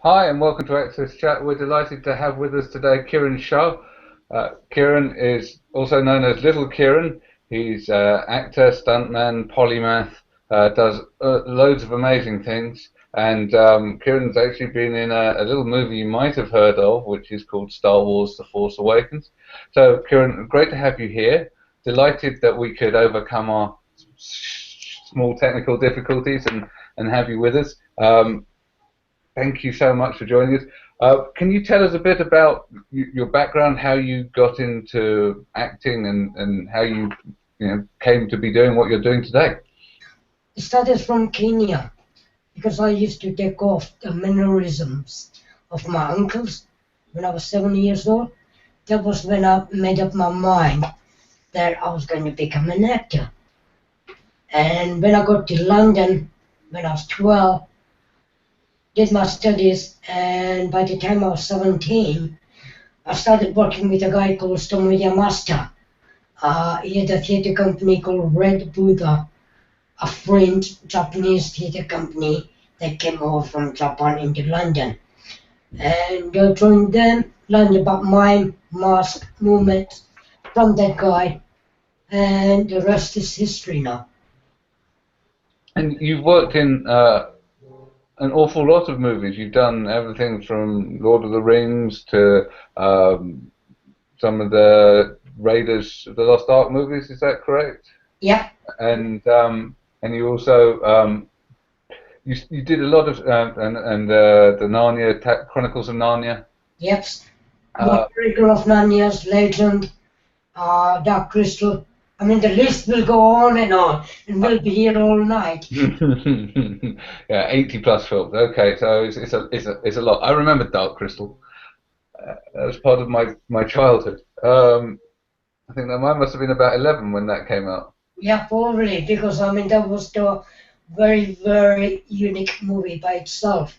Hi and welcome to AXSChat. We're delighted to have with us today Kiran Shah. Kiran is also known as Little Kiran. He's actor, stuntman, polymath, does loads of amazing things. And Kiran's actually been in a little movie you might have heard of, which is called Star Wars: The Force Awakens. So Kiran, great to have you here. Delighted that we could overcome our small technical difficulties and have you with us. Thank you so much for joining us. Can you tell us a bit about your background, how you got into acting, and how you came to be doing what you're doing today? It started from Kenya because I used to take off the mannerisms of my uncles when I was 7 years old. That was when I made up my mind that I was going to become an actor. And when I got to London when I was 12, did my studies, and by the time I was 17, I started working with a guy called Stomoya Master. He had a theatre company called Red Budha, a French Japanese theatre company that came over from Japan into London. And I joined them, learned about mime, mask, movement from that guy, and the rest is history now. And you've worked in an awful lot of movies. You've done everything from Lord of the Rings to some of the Raiders of the Lost Ark movies. Is that correct? Yeah. And you also you did a lot of the Narnia Chronicles of Narnia. Yep. Chronicle of Narnia's Legend, Dark Crystal. I mean, the list will go on, and we'll be here all night. Yeah, 80+ films. Okay, so it's a lot. I remember Dark Crystal. That was part of my childhood. I think that mine must have been about 11 when that came out. Yeah, probably, because I mean that was the very, very unique movie by itself.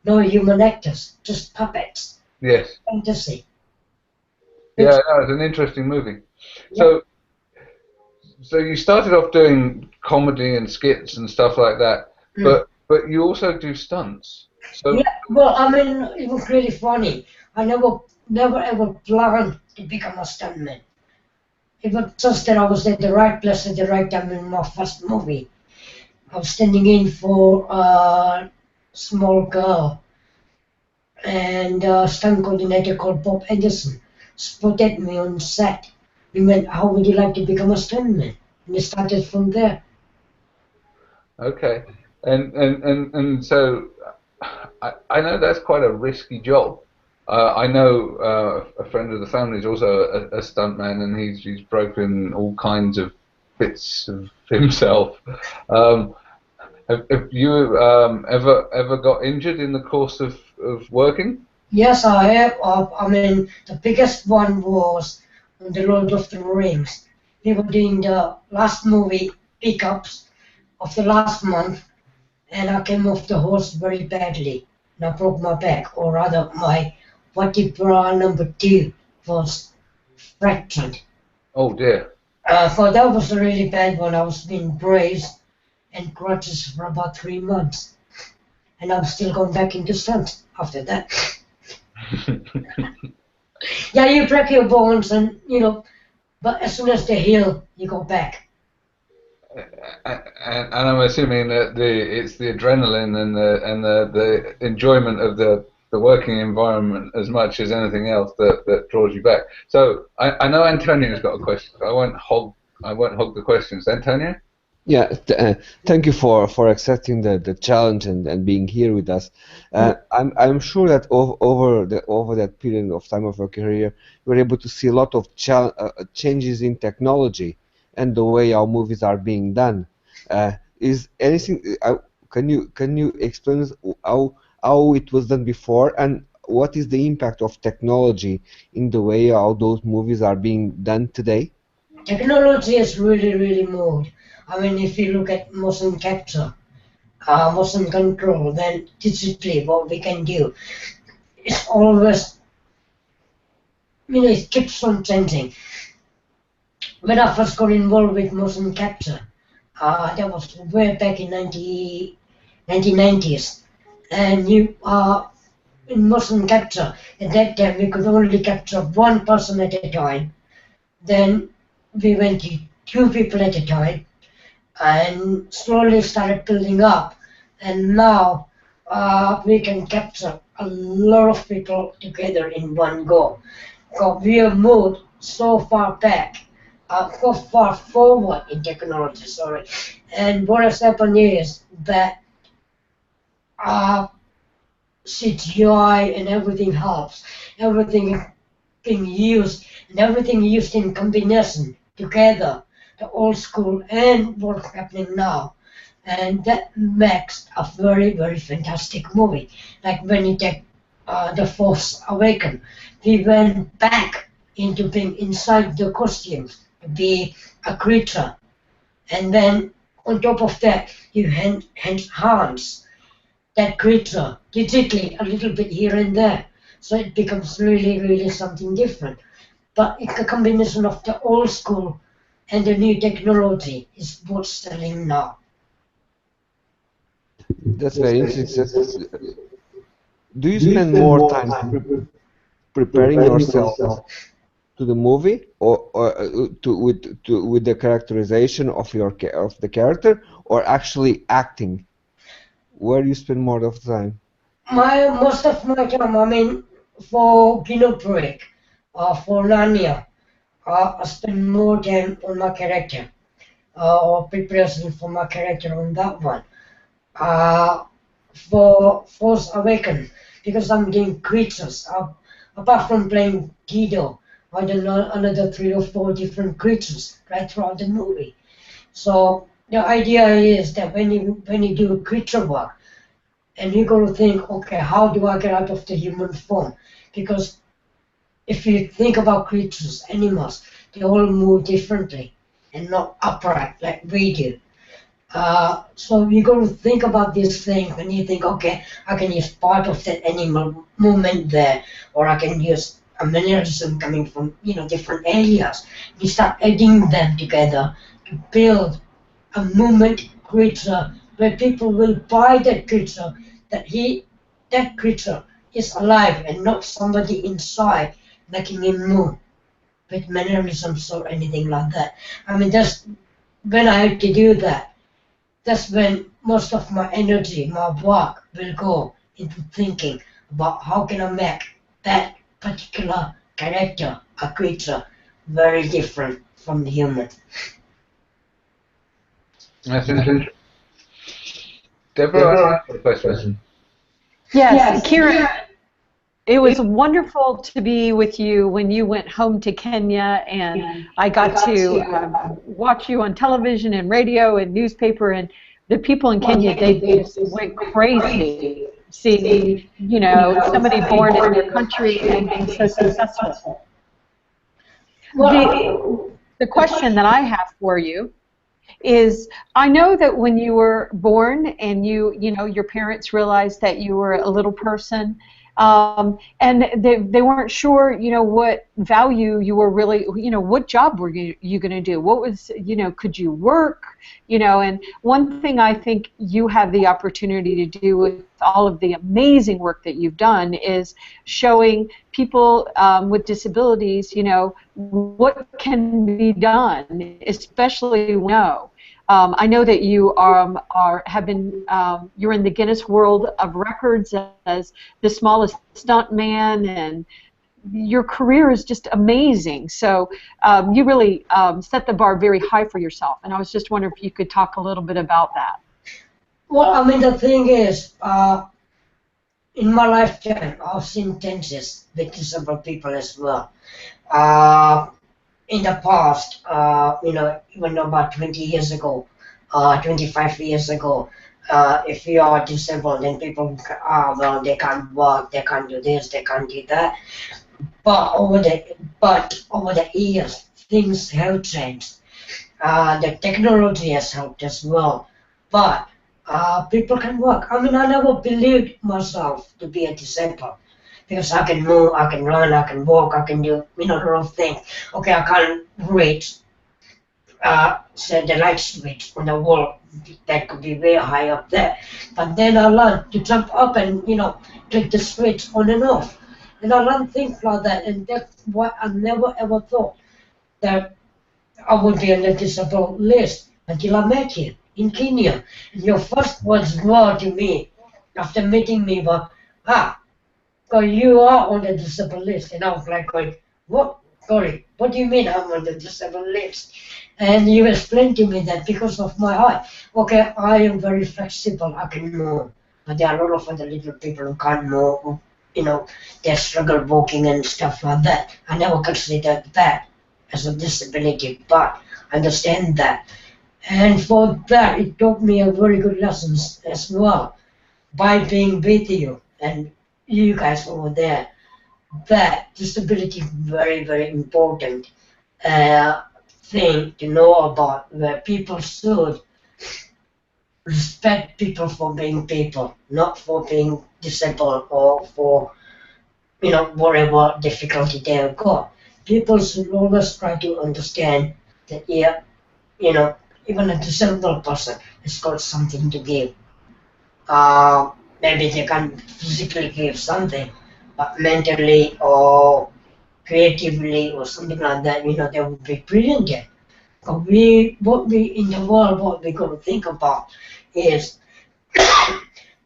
No human actors, just puppets. Yes. Fantasy. Yeah, that was an interesting movie. Yeah. So you started off doing comedy and skits and stuff like that, but you also do stunts. So yeah, well, I mean, it was really funny. I never ever planned to become a stuntman. It was just that I was at the right place at the right time in my first movie. I was standing in for a small girl, and a stunt coordinator called Bob Anderson spotted me on set. He went, "How would you like to become a stuntman?" And it started from there. Okay, and so I know that's quite a risky job. I know a friend of the family is also a stuntman, and he's broken all kinds of bits of himself. Have you ever got injured in the course of working? Yes, I have. I mean, the biggest one was on the Lord of the Rings. We were doing the last movie pickups of the last month, and I came off the horse very badly. And I broke my back, or rather, my vertebra number 2 was fractured. Oh dear. So that was a really bad one. I was being braced and crutches for about 3 months, and I'm still going back into stunts after that. Yeah, you break your bones, and but as soon as they heal, you go back. And I'm assuming that it's the adrenaline and the enjoyment of the working environment as much as anything else that draws you back. So I know Antonio's got a question. I won't hog the questions. Antonio? Yeah, thank you for accepting the challenge and being here with us. I'm sure that over that period of time of your career, you were able to see a lot of changes in technology and the way our movies are being done. Is anything? Can you explain how it was done before, and what is the impact of technology in the way how those movies are being done today? Technology has really, really moved. I mean, if you look at motion capture, motion control, then digitally what we can do, it's always, it keeps on changing. When I first got involved with motion capture, that was way back in 1990s, and in motion capture, at that time we could only capture one person at a time. Then we went to two people at a time, and slowly started building up. And now we can capture a lot of people together in one go. So we have moved so far back, so far forward in technology, sorry. And what has happened is that CGI and everything helps. Everything is being used, and everything used in combination together, the old school and what's happening now. And that makes a very, very fantastic movie. Like when you take The Force Awakens, we went back into being inside the costumes to be a creature. And then on top of that, you enhance that creature digitally a little bit here and there. So it becomes really, really something different. But it's a combination of the old school and the new technology is what's selling now. That's very interesting. Do you spend more time preparing yourself to the movie, or with the characterization of the character, or actually acting? Where do you spend more of the time? Most of my time, I mean, for Kino Break, for Narnia, I spend more time on my character, or preparation for my character on that one. For Force Awakens, because I'm doing creatures. Apart from playing Teedo, I did another 3 or 4 different creatures right throughout the movie. So the idea is that when you do creature work, and you got to think, okay, how do I get out of the human form? Because if you think about creatures, animals, they all move differently and not upright like we do. So you got to think about this thing when you think, okay, I can use part of that animal movement there, or I can use a mannerism coming from different areas. You start adding them together to build a movement creature where people will buy that creature, that creature is alive and not somebody inside making him move with mannerisms or anything like that. I mean, that's when I have to do that. That's when most of my energy, my work will go into thinking about how can I make that particular character, a creature, very different from the human. That's interesting. Deborah, I have a question. Yes, Kiran, it was wonderful to be with you when you went home to Kenya, and I got to watch you on television and radio and newspaper, and the people in Kenya, they just went crazy seeing, somebody born in their country and being so successful. The question that I have for you is, I know that when you were born and your parents realized that you were a little person, and they weren't sure, what value you were really, what job were you going to do? What was, could you work? And one thing I think you have the opportunity to do with all of the amazing work that you've done is showing people with disabilities, what can be done, especially now. I know that you you're in the Guinness World of Records as the smallest stuntman, and your career is just amazing. So you really set the bar very high for yourself, and I was just wondering if you could talk a little bit about that. Well, I mean, the thing is, in my lifetime, I've seen dances with disabled people as well. In the past, even about 20 years ago, 25 years ago, if you are disabled, then people, well, they can't work, they can't do this, they can't do that. But over the years, things have changed. The technology has helped as well. But people can work. I mean, I never believed myself to be a disabled, because I can move, I can run, I can walk, I can do a lot of things. Okay, I can't read, say the light switch on the wall that could be way high up there. But then I learned to jump up and, click the switch on and off. And I learned things like that, and that's why I never ever thought that I would be on the disabled list until I met you in Kenya. And your first words were to me after meeting me were, so you are on the disabled list. And I was like going, what? Sorry, what do you mean I'm on the disabled list? And you explained to me that because of my eye. Okay, I am very flexible, I can move. But there are a lot of other little people who can't move, they struggle walking and stuff like that. I never considered that as a disability, but I understand that. And for that, it taught me a very good lessons as well by being with you and you guys over there. That disability is very, very important thing to know about, where people should respect people for being people, not for being disabled or for, whatever difficulty they've got. People should always try to understand that, even a disabled person has got something to give. Maybe they can't physically give something, but mentally or creatively or something like that, they would be brilliant at. What we in the world, what we got to think about is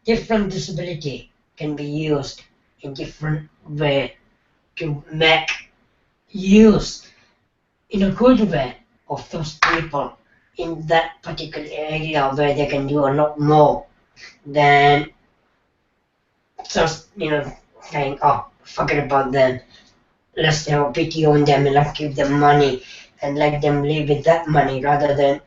different disability can be used in different way to make use in a good way of those people in that particular area where they can do a lot more than just, saying, forget about them. Let's have pity on them and let's give them money and let them live with that money rather than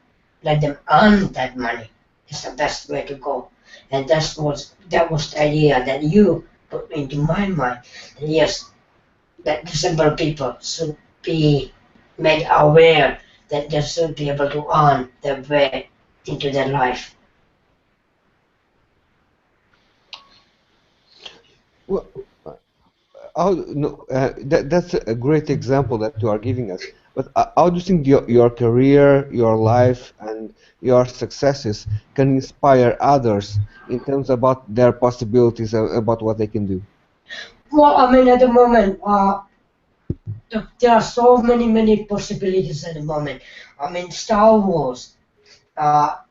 let them earn that money. It's the best way to go. And that was the idea that you put into my mind. And yes, that disabled people should be made aware that they should be able to earn their way into their life. Well, that's a great example that you are giving us. But how do you think your career, your life, and your successes can inspire others in terms about their possibilities, about what they can do? Well, at the moment, there are so many possibilities at the moment. Star Wars, at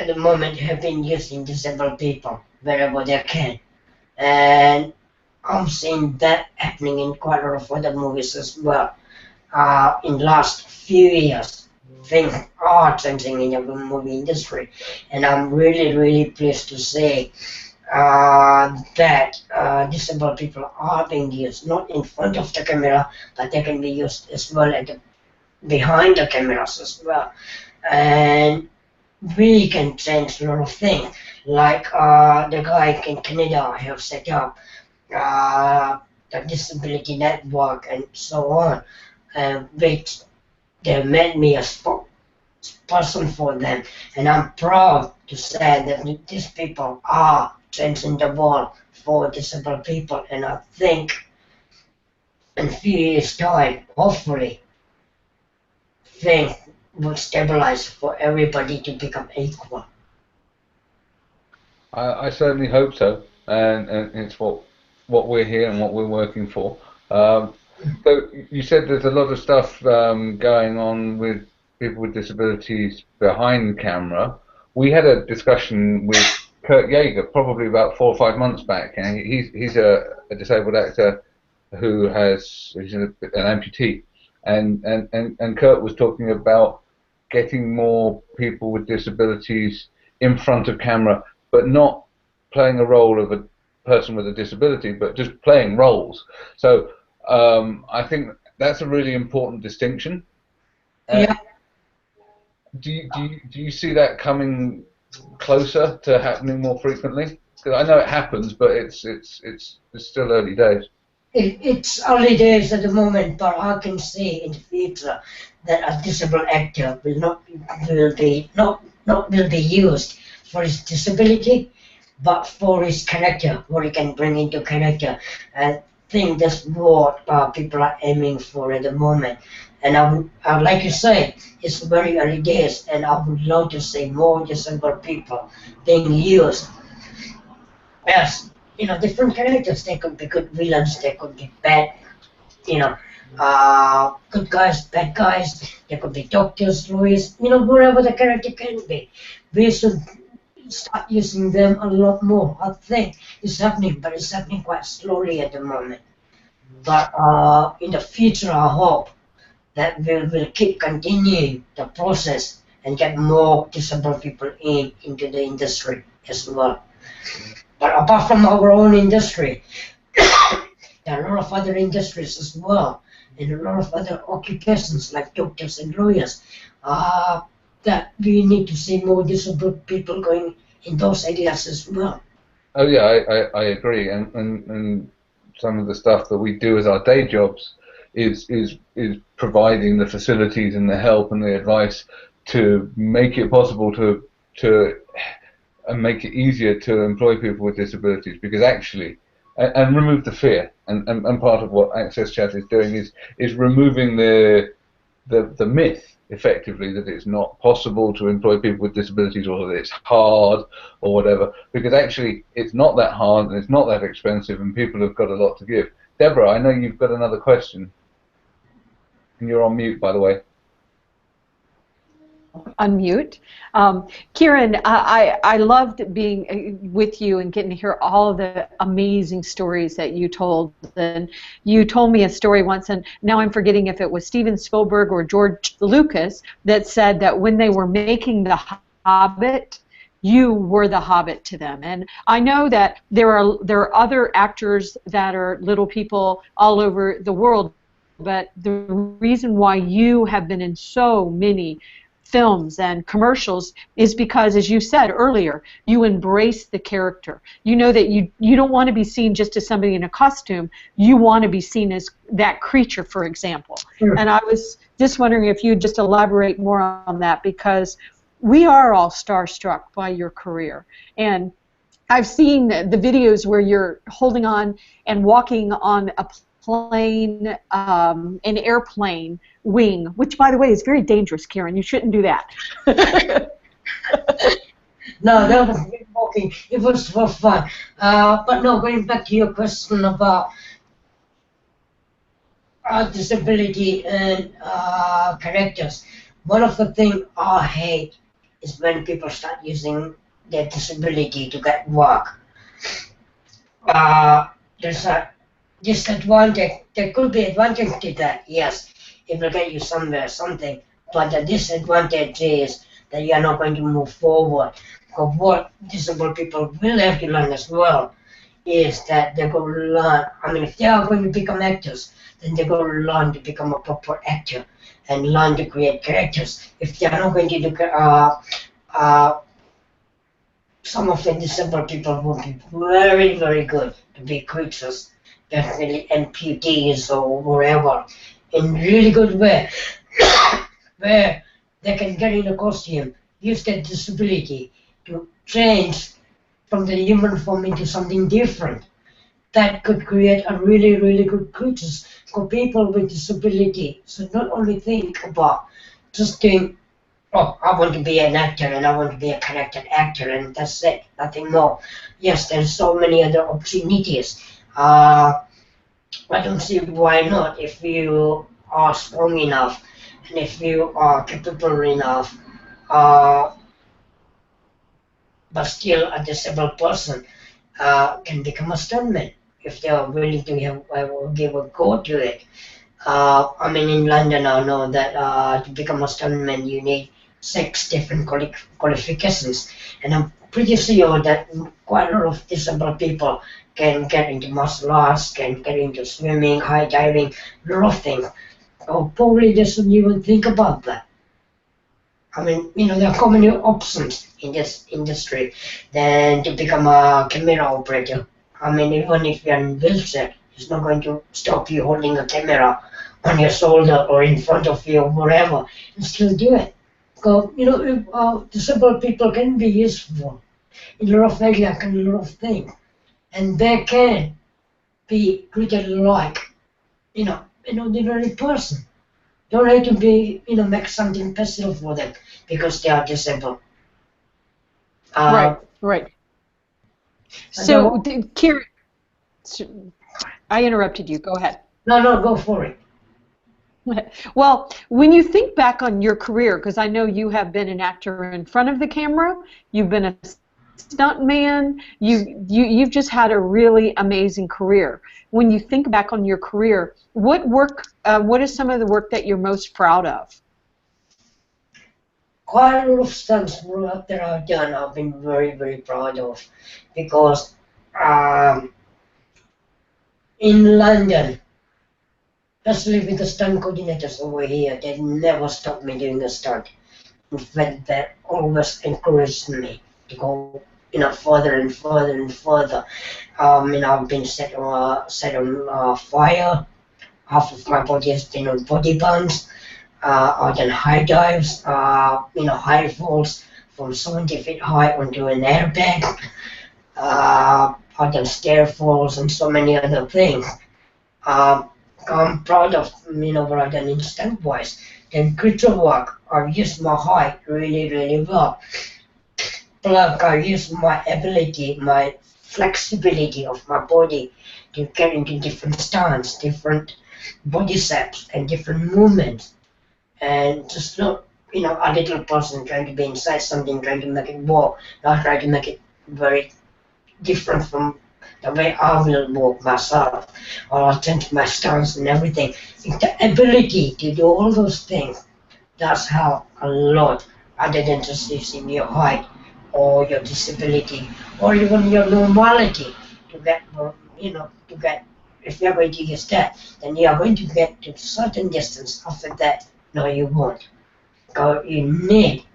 the moment, have been using disabled people wherever they can. And I'm seeing that happening in quite a lot of other movies as well. In the last few years, things are changing in the movie industry, and I'm really pleased to say that disabled people are being used, not in front of the camera, but they can be used as well behind the cameras as well. And we can change a lot of things, like the guy in Canada have set up the disability network and so on, which they made me a person for them, and I'm proud to say that these people are changing the world for disabled people, and I think in a few years' time, hopefully, things will stabilize for everybody to become equal. I certainly hope so, and it's what we're here and what we're working for. So you said there's a lot of stuff going on with people with disabilities behind the camera. We had a discussion with Kurt Yeager probably about 4 or 5 months back, and he's a disabled actor he's an amputee, and Kurt was talking about getting more people with disabilities in front of camera, but not playing a role of a person with a disability, but just playing roles. So I think that's a really important distinction. Yeah. Do you see that coming closer to happening more frequently? Because I know it happens, but it's still early days. It's early days at the moment, but I can see in the future that a disabled actor will be used for his disability, but for his character, what he can bring into character. I think that's what people are aiming for at the moment. And like you say, it's very early days, and I would love to see more disabled people being used as, different characters. They could be good villains, they could be bad, you know, good guys, bad guys. They could be doctors, lawyers, whatever the character can be. We should start using them a lot more. I think it's happening, but it's happening quite slowly at the moment. But in the future, I hope that we'll keep continuing the process and get more disabled people into the industry as well. But apart from our own industry, there are a lot of other industries as well, and a lot of other occupations like doctors and lawyers, that we need to see more disabled people going in those areas as well. Oh yeah, I agree, and some of the stuff that we do as our day jobs is providing the facilities and the help and the advice to make it possible to make it easier to employ people with disabilities, because actually, and remove the fear, and part of what AXSChat is doing is removing the myth, effectively, that it's not possible to employ people with disabilities, or that it's hard or whatever, because actually it's not that hard and it's not that expensive, and people have got a lot to give. Deborah, I know you've got another question, and you're on mute, by the way. Unmute. Kiran, I loved being with you and getting to hear all of the amazing stories that you told. And you told me a story once, and now I'm forgetting if it was Steven Spielberg or George Lucas that said that when they were making The Hobbit, you were the Hobbit to them. And I know that there are other actors that are little people all over the world, but the reason why you have been in so many films and commercials is because, as you said earlier, you embrace the character. You know that you don't want to be seen just as somebody in a costume. You want to be seen as that creature, for example. Sure. And I was just wondering if you'd just elaborate more on that, because we are all starstruck by your career. And I've seen the videos where you're holding on and walking on a plane, an airplane wing, which, by the way, is very dangerous, Kiran. You shouldn't do that. No, that was walking. It was for fun. But no, going back to your question about disability and characters, one of the things I hate is when people start using their disability to get work. There's a disadvantage. There could be advantage to that, yes. It will get you somewhere, something. But the disadvantage is that you are not going to move forward. Because what disabled people will have to learn as well is that they're going to learn. I mean, if they are going to become actors, then they're going to learn to become a proper actor and learn to create characters. If they are not going to do, some of the disabled people will be very, very good to be creatures. Definitely amputees or whatever, in really good way, where they can get in a costume, use their disability to change from the human form into something different. That could create a really, really good creatures for people with disability. So not only think about just doing, oh, I want to be an actor and I want to be a character actor and that's it, nothing more. Yes, there's so many other opportunities. I don't see why not. If you are strong enough and if you are capable enough, but still a disabled person can become a stuntman if they are willing to give a go to it. I mean, in London, I know that to become a stuntman, you need 6 different qualifications, and I'm pretty sure that quite a lot of disabled people can get into martial arts, can get into swimming, high diving, a lot of things. Or probably they shouldn't even think about that. I mean, there are so many options in this industry than to become a camera operator. I mean, even if you're in a wheelchair, it's not going to stop you holding a camera on your shoulder or in front of you or wherever, and still do it. Because, disabled people can be useful in a lot of areas and a lot of things. And they can be treated like, an ordinary person. Don't have to be, make something personal for them because they are disabled. Right, right. So, Kiran, I interrupted you. Go ahead. No, go for it. Well, when you think back on your career, because I know you have been an actor in front of the camera, you've been a stuntman, you've just had a really amazing career. When you think back on your career, what is some of the work that you're most proud of? Quite a lot of stunts that I've done I've been very, very proud of because in London, especially with the stunt coordinators over here, they never stopped me doing a stunt. In fact, they always encouraged me to go, further and further and further. I've been set on fire. Half of my body has been on body burns. I've done high dives, high falls from 70 feet high onto an airbag. I've done stair falls and so many other things. I'm proud of what I've done in stunt-wise. Then creature work, I've used my height really, really well. Plus, I use my ability, my flexibility of my body to get into different stance, different body shapes, and different movements. And just not, a little person trying to be inside something, trying to make it work, not trying to make it very different from the way I will walk myself, or I'll change my stance and everything. The ability to do all those things, that's how a lot, other than just using your height or your disability or even your normality to get, if you're going to use that, then you are going to get to a certain distance. After that, no, you won't. Because you need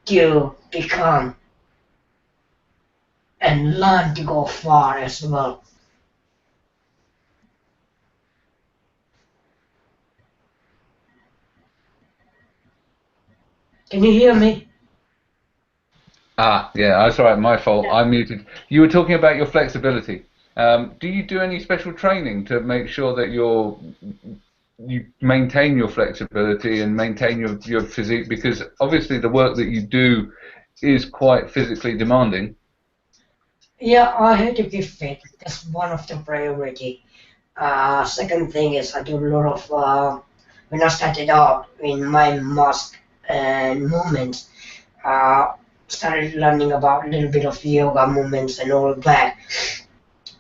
to become and learn to go far as well. Can you hear me? Ah, yeah, that's all right, my fault. I muted. You were talking about your flexibility. Do you do any special training to make sure that you maintain your flexibility and maintain your physique? Because obviously the work that you do is quite physically demanding. Yeah, I had to be fit. That's one of the priority. Second thing is I do a lot of, when I started out in my mask and movements, started learning about a little bit of yoga movements and all that.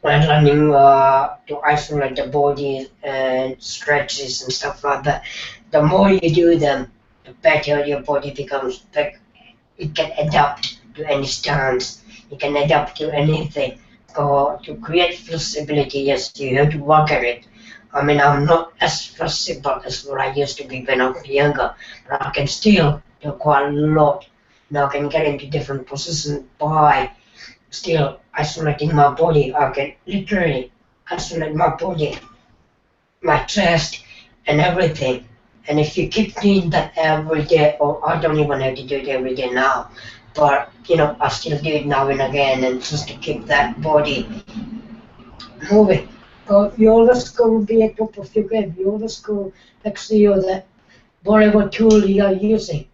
And learning to isolate the body and stretches and stuff like that. The more you do them, the better your body becomes. It can adapt to any stance. It can adapt to anything. So to create flexibility, yes, you have to work at it. I'm not as flexible as what I used to be when I was younger, but I can still do quite a lot. Now I can get into different positions by still isolating my body. I can literally isolate my body, my chest, and everything. And if you keep doing that every day, or I don't even have to do it every day now, but I still do it now and again, and just to keep that body moving. You always got to be at top of your game. You always got to make sure that whatever tool you are using,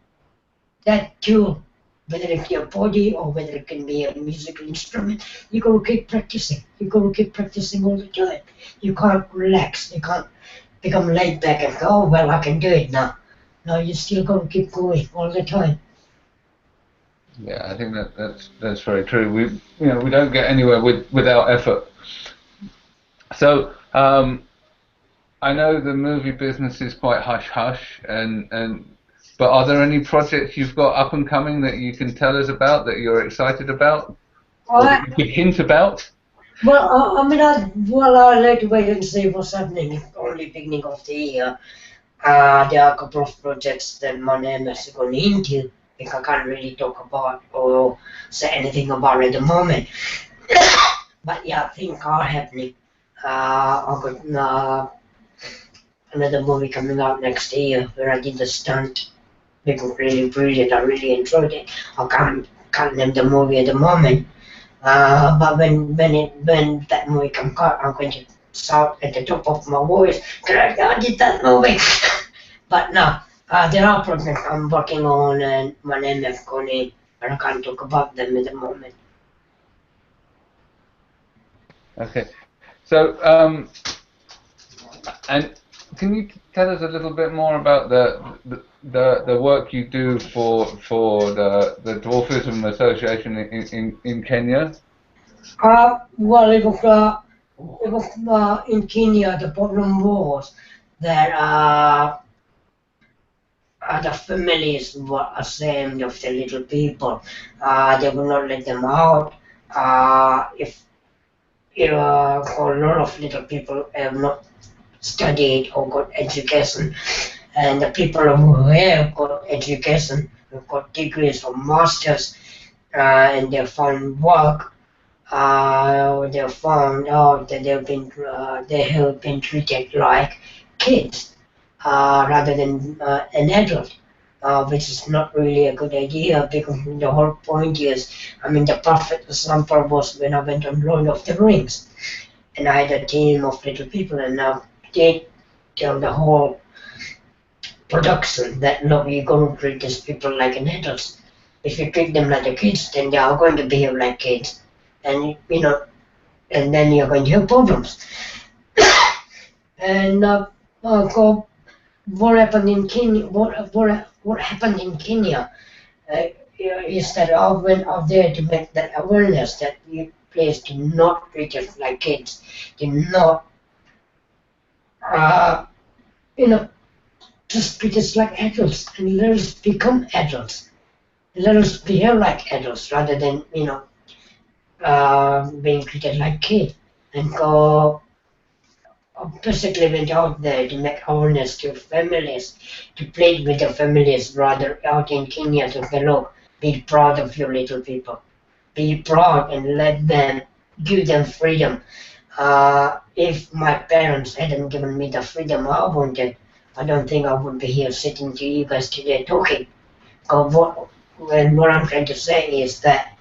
that tool, whether it's your body or whether it can be a musical instrument, you got to keep practicing. You got to keep practicing all the time. You can't relax. You can't become laid back and go, oh, well, I can do it now. No, you still got to keep going all the time. Yeah, I think that's very true. We don't get anywhere without effort. So I know the movie business is quite hush hush, but are there any projects you've got up and coming that you can tell us about that you're excited about, or that you could hint about? Well, I'll let you wait and see what's happening. It's only beginning of the year. There are a couple of projects that my name has gone into, which I can't really talk about or say anything about at the moment. But yeah, things are happening. I've got another movie coming out next year where I did the stunt. It was really brilliant. I really enjoyed it. I can't name the movie at the moment. But when that movie comes out, I'm going to shout at the top of my voice, "I did that movie!" But now, there are projects I'm working on, and my name is Connie, but I can't talk about them at the moment. Okay. So, and can you tell us a little bit more about the work you do for the Dwarfism Association in Kenya? Well, it was in Kenya. The problem was that the families were ashamed of the little people. They would not let them out. If a lot of little people have not studied or got education, and the people who have got education, who got degrees or masters, and they found work, they found out that they have been treated like kids rather than an adult. Which is not really a good idea, because the whole point is, I mean, the perfect example was when I went on Lord of the Rings, and I had a team of little people, and now they tell the whole production that no, you're going to treat these people like an adults. If you treat them like the kids, then they are going to behave like kids, and and then you're going to have problems. And what happened in Kenya? What happened in Kenya is that I went out there to make that awareness that you please do not treat us like kids. Do not, just treat us like adults, and let us become adults. Let us behave like adults rather than being treated like kids. And go basically went out there to make awareness to families, to plead with the families rather out in Kenya to say, look, be proud of your little people. Be proud and let them, give them freedom. If my parents hadn't given me the freedom I wanted, I don't think I would be here sitting to you guys today talking. What I'm trying to say is that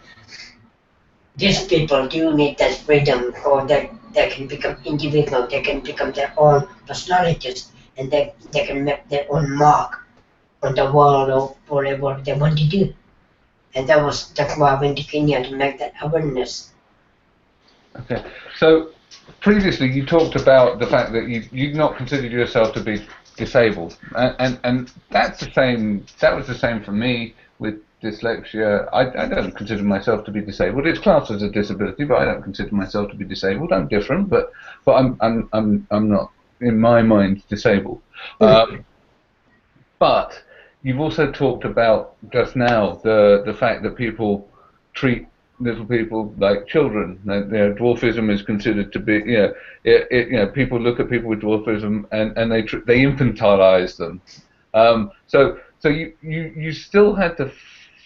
these people do need that freedom, or that they can become individual, they can become their own personalities, and they can make their own mark on the world or whatever they want to do. And that's why I went to Kenya, to make that awareness. Okay. So previously you talked about the fact that you'd not considered yourself to be disabled, and that's the same. That was the same for me with dyslexia. I don't consider myself to be disabled. It's classed as a disability, but I don't consider myself to be disabled. I'm different, but I'm not, in my mind, disabled. But you've also talked about just now the fact that people treat little people like children. Dwarfism is considered to be, people look at people with dwarfism and they infantilize them. So you still had to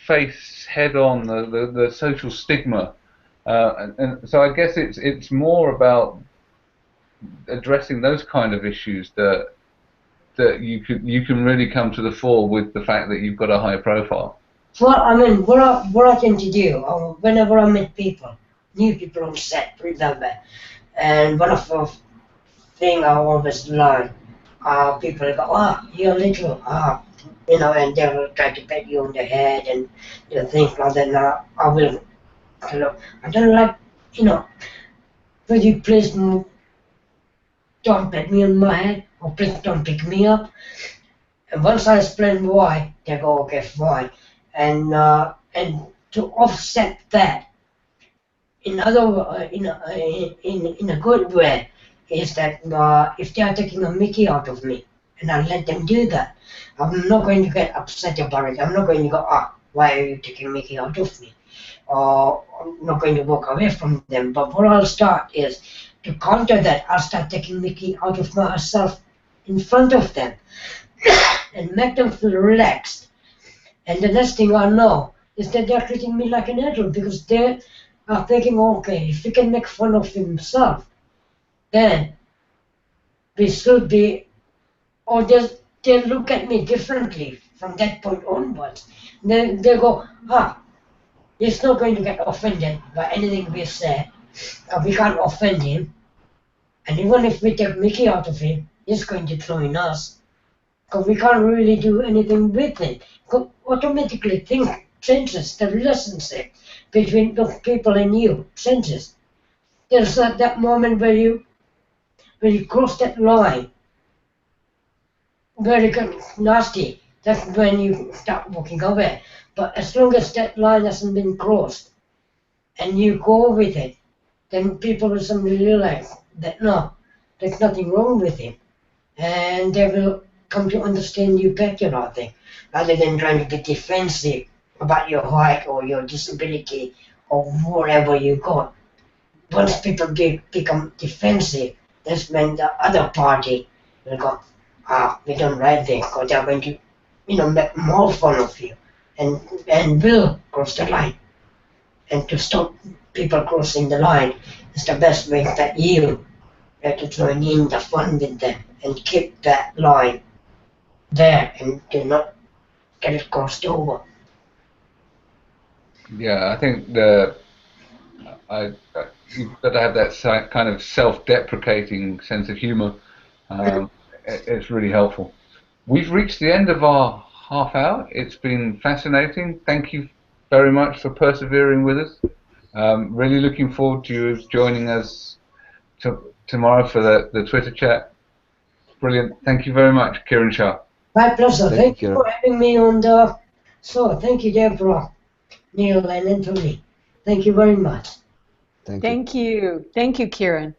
face head on the social stigma, and so I guess it's more about addressing those kind of issues that you can really come to the fore with the fact that you've got a high profile. Well, I mean, what I tend to do whenever I meet people, new people on set, for example, and one of the things I always learn, people go, you're little, and they will try to pat you on the head and things like that. Now, I will, I don't like, will you please don't pat me on my head, or please don't pick me up. And once I explain why, they go, okay, fine. And to offset that, in a good way, is that if they are taking a mickey out of me, and I let them do that, I'm not going to get upset about it. I'm not going to go, why are you taking mickey out of me? Or I'm not going to walk away from them. But what I'll start is, to counter that, I'll start taking mickey out of myself in front of them and make them feel relaxed. And the next thing I know is that they're treating me like an adult, because they are thinking, okay, if he can make fun of himself, then we should be, or they look at me differently from that point onwards. Then they go, he's not going to get offended by anything we say. We can't offend him. And even if we take mickey out of him, he's going to join us. because we can't really do anything with it. 'Cause automatically things changes, the relationship between the people and you changes. There's that moment where you cross that line, very nasty. That's when you start walking away. But as long as that line hasn't been crossed and you go with it, then people will suddenly realize that no, there's nothing wrong with him. And they will come to understand you better, I think, rather than trying to be defensive about your height or your disability or whatever you got. Once people become defensive, that's when the other party will go, we don't like this, because they're going to, make more fun of you and will cross the line. And to stop people crossing the line is the best way that you have to join in the fun with them and keep that line there and do not get it crossed over. Yeah, I think you've got to have that kind of self-deprecating sense of humour. It's really helpful. We've reached the end of our half hour. It's been fascinating. Thank you very much for persevering with us. Really looking forward to you joining us tomorrow for the Twitter chat. Brilliant. Thank you very much, Kiran Shah. My pleasure. Thank you Kiran. for having me on the show. Thank you, Deborah, Neil, and Anthony. Thank you very much. Thank you. Thank you. Thank you, Kiran.